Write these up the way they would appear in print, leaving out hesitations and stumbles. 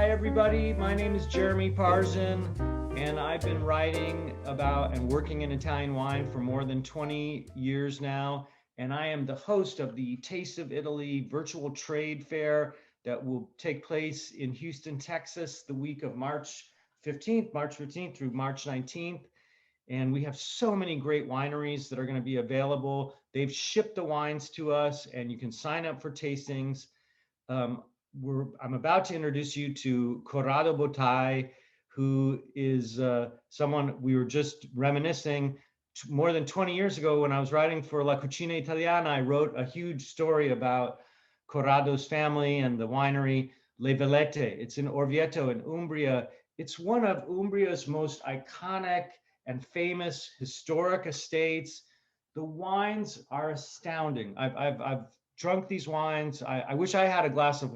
Hi, everybody. My name is Jeremy Parzen, and I've been writing about and working in Italian wine for more than 20 years now. And I am the host of the Taste of Italy virtual trade fair that will take place in Houston, Texas, the week of March 15th through March 19th. And we have so many great wineries that are going to be available. They've shipped the wines to us, and you can sign up for tastings. I'm about to introduce you to Corrado Bottai, who is someone we were just reminiscing. More than 20 years ago, when I was writing for La Cucina Italiana, I wrote a huge story about Corrado's family and the winery Le Velette. It's in Orvieto in Umbria. It's one of Umbria's most iconic and famous historic estates. The wines are astounding. I've drunk these wines. I wish I had a glass of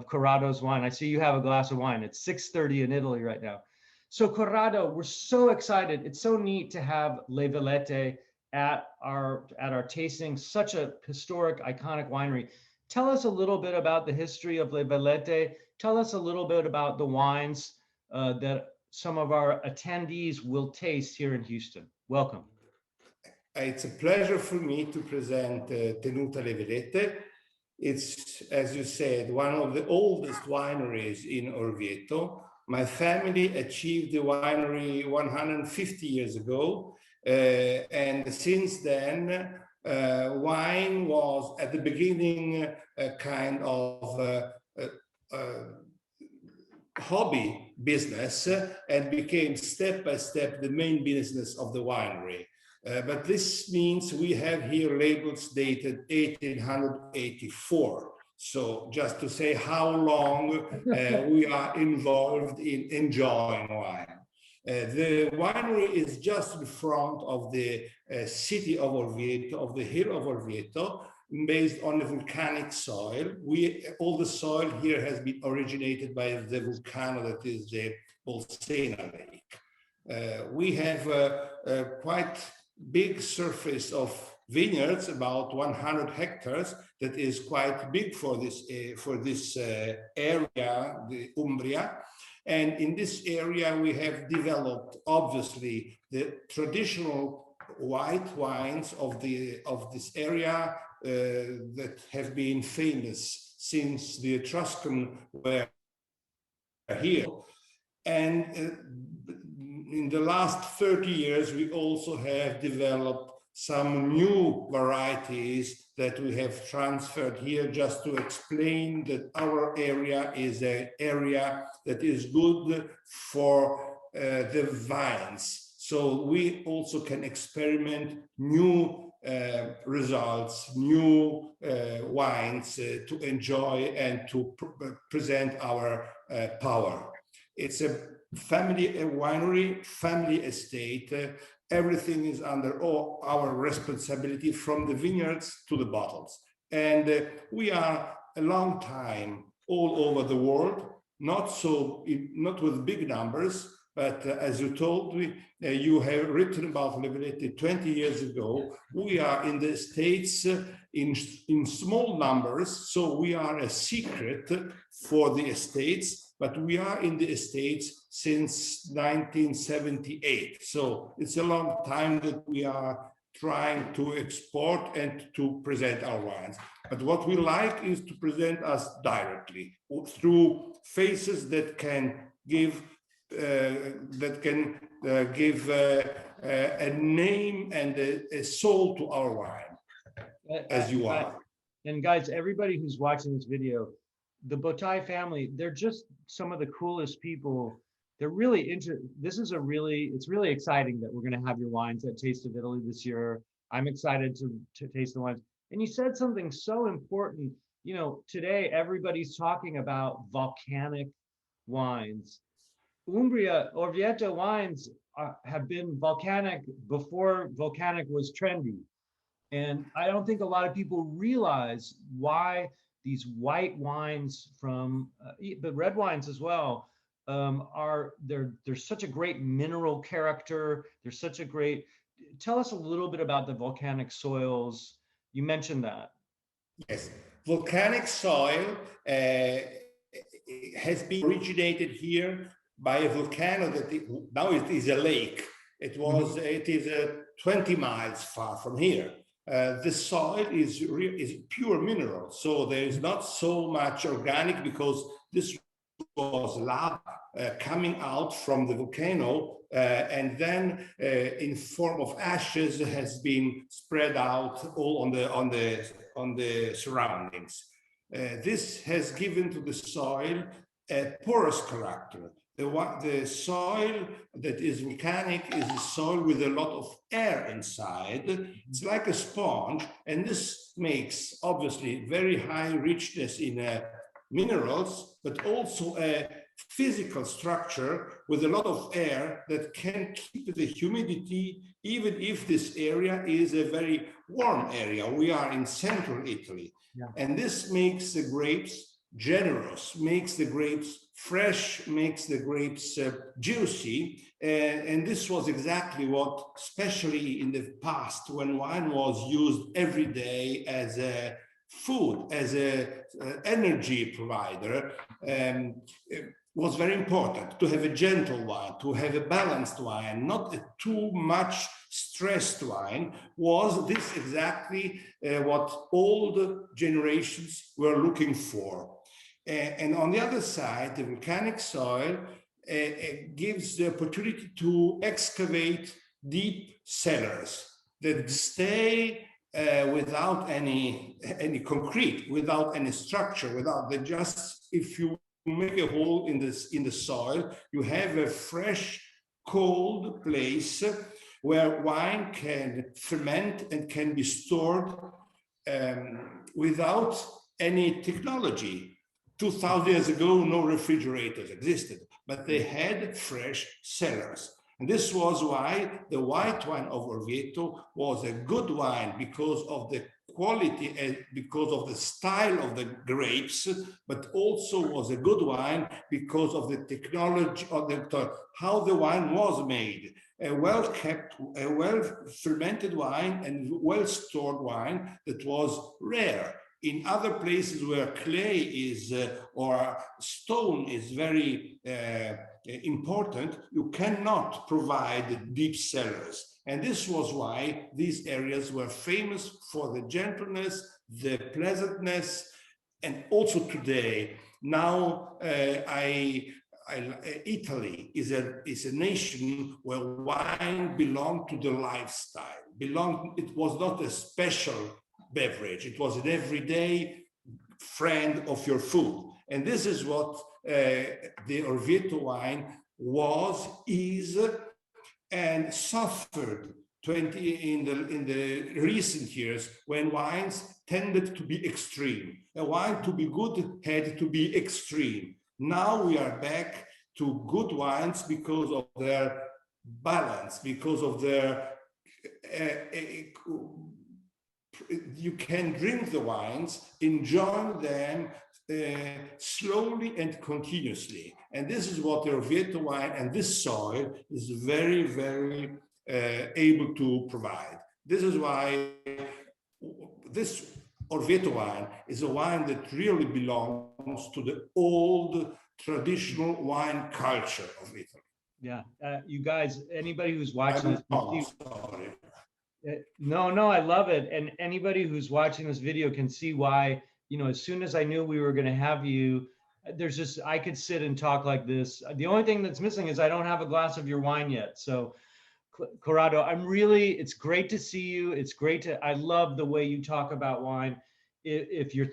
Corrado's wine. I see you have a glass of wine. It's 6:30 in Italy right now. So Corrado, we're so excited. It's so neat to have Le Velette at our tasting. Such a historic, iconic winery. Tell us a little bit about the history of Le Velette. Tell us a little bit about the wines that some of our attendees will taste here in Houston. Welcome. It's a pleasure for me to present Tenuta Le Velette. It's, as you said, one of the oldest wineries in Orvieto. My family achieved the winery 150 years ago, and since then, wine was at the beginning a kind of hobby business and became step by step the main business of the winery. But this means we have here labels dated 1884. So just to say how long we are involved in enjoying wine. The winery is just in front of the city of Orvieto, of the hill of Orvieto, based on the volcanic soil. All the soil here has been originated by the volcano that is the Bolsena Lake. We have quite big surface of vineyards, about 100 hectares. That is quite big for this area, the Umbria. And in this area, we have developed, obviously, the traditional white wines of this area that have been famous since the Etruscan were here. And in the last 30 years, we also have developed some new varieties that we have transferred here, just to explain that our area is an area that is good for the vines. So we also can experiment new results, new wines to enjoy and to present our power. It's a family winery, family estate. Everything is under our responsibility, from the vineyards to the bottles. And we are a long time all over the world, not with big numbers, but as you told me, you have written about Le Velette 20 years ago. We are in the States in small numbers, so we are a secret for the estates, but we are in the estates since 1978. So it's a long time that we are trying to export and to present our wines. But what we like is to present us directly through faces that can give a name and a soul to our wine, as you are. And guys, everybody who's watching this video, the Bottai family, they're just some of the coolest people. They're really it's really exciting that we're going to have your wines at Taste of Italy this year. I'm excited to taste the wines. And you said something so important. You know, today everybody's talking about volcanic wines. Umbria, Orvieto wines have been volcanic before volcanic was trendy. And I don't think a lot of people realize why these white wines from, but red wines as well, there's such a great mineral character. There's such a great, tell us a little bit about the volcanic soils. You mentioned that. Yes, volcanic soil has been originated here by a volcano that now it is a lake. It is 20 miles far from here. The soil is pure mineral, so there is not so much organic because this was lava coming out from the volcano and then in form of ashes has been spread out all on the surroundings. This has given to the soil a porous character. The soil that is volcanic is a soil with a lot of air inside. It's like a sponge, and this makes obviously very high richness in minerals, but also a physical structure with a lot of air that can keep the humidity, even if this area is a very warm area. We are in central Italy, and this makes the grapes generous, makes the grapes fresh, makes the grapes juicy. And this was exactly what, especially in the past, when wine was used every day as a food, as an energy provider, was very important to have a gentle wine, to have a balanced wine, not a too much stressed wine. Was this exactly what old generations were looking for? And on the other side, the volcanic soil gives the opportunity to excavate deep cellars that stay without any concrete, without any structure, without the just, if you make a hole in the soil, you have a fresh, cold place where wine can ferment and can be stored without any technology. 2000 years ago, no refrigerators existed, but they had fresh cellars. And this was why the white wine of Orvieto was a good wine, because of the quality and because of the style of the grapes, but also was a good wine because of the technology of how the wine was made. A well-kept, a well-fermented wine and well-stored wine that was rare. In other places where clay is or stone is very important, you cannot provide deep cellars. And this was why these areas were famous for the gentleness, the pleasantness, and also today. Now, Italy is a nation where wine belonged to the lifestyle. It was not a special beverage. It was an everyday friend of your food. And this is what the Orvieto wine is, and suffered in the recent years when wines tended to be extreme. A wine to be good had to be extreme. Now we are back to good wines because of their balance, because of their you can drink the wines, enjoy them slowly and continuously. And this is what the Orvieto wine and this soil is very, very able to provide. This is why this Orvieto wine is a wine that really belongs to the old traditional wine culture of Italy. Yeah, you guys, anybody who's watching this, sorry. No, I love it. And anybody who's watching this video can see why, you know, as soon as I knew we were going to have you, I could sit and talk like this. The only thing that's missing is I don't have a glass of your wine yet. So Corrado, it's great to see you. I love the way you talk about wine. If you're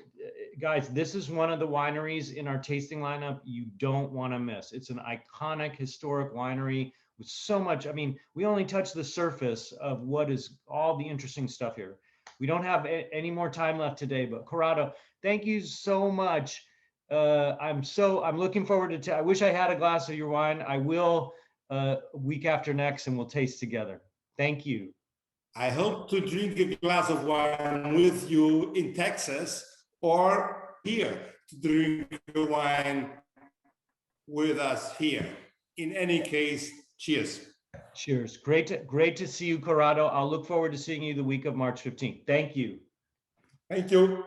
guys, this is one of the wineries in our tasting lineup you don't want to miss. It's an iconic historic winery with so much. I mean, we only touched the surface of what is all the interesting stuff here. We don't have any more time left today, but Corrado, thank you so much. I'm looking forward to, I wish I had a glass of your wine. I will week after next, and we'll taste together. Thank you. I hope to drink a glass of wine with you in Texas or here to drink wine with us here. In any case, cheers. Cheers. Great to see you, Corrado. I'll look forward to seeing you the week of March 15th. Thank you. Thank you.